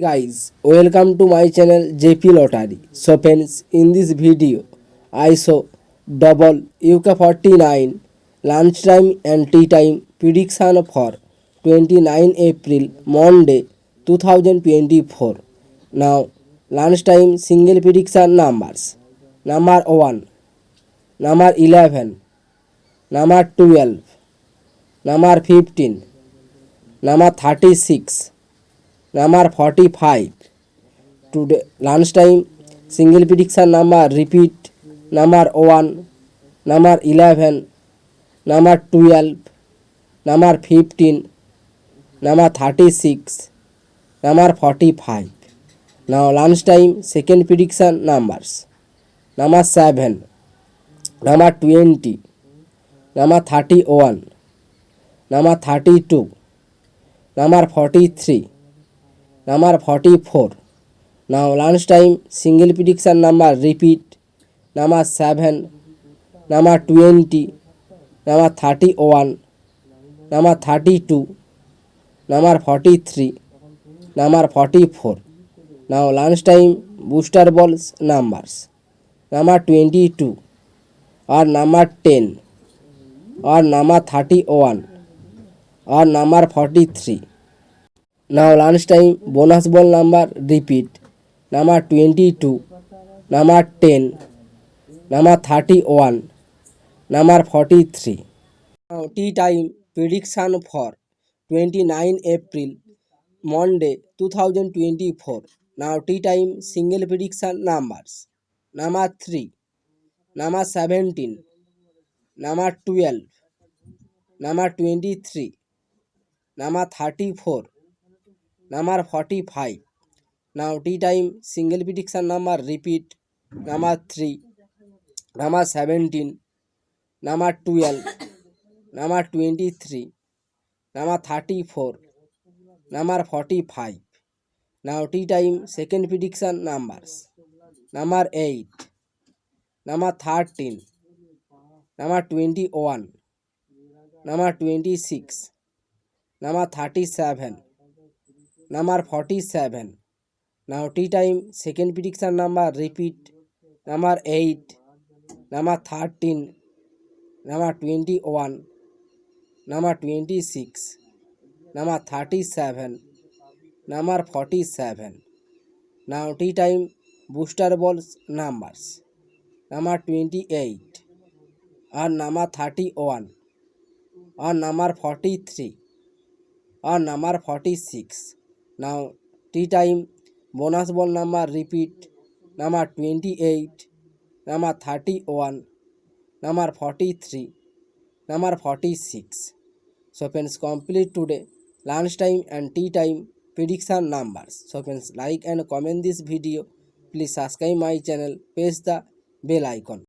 Guys, welcome to my channel JP Lottery. So friends, in this video, I saw double UK49 lunchtime and tea time prediction for 29 April Monday 2024. Now, lunchtime single prediction numbers: number 1, number 11, number 12, number 15, number 36, number 45. Today lunchtime single prediction number repeat: number 1, number 11, number 12, number 15, number 36, number 45. Now lunchtime second prediction numbers: number 7, number 20, number 31, number 32, number 43, number 44. Now lunchtime single prediction number repeat: number 7, number 20, number 31, number 32, number 43, number 44. Now lunchtime booster balls numbers: number 22 or number 10 or number 31 or number 43. Now lunchtime bonus ball number repeat: number 22, number 10, number 31, number 43. Now tea time prediction for 29 April Monday 2024. Now tea time single prediction numbers: number 3, number 17, number 12, number 23, number 34, number 45. Now tea time single prediction number repeat: number 3, number 17, number 12, number 23, number 34, number 45. Now tea time second prediction numbers: number 8, number 13, number 21, number 26, number 37, number 47. Now tea time second prediction number repeat: number 8, number 13, number 21, number 26, number 37, number 47. Now tea time booster balls numbers: number 28 or number 31 or number 43 or number 46. Now tea time bonus ball number repeat: number 28, number 31, number 43, number 46. So friends, complete today lunchtime and tea time prediction numbers. So friends, like and comment this video. Please subscribe my channel, press the bell icon.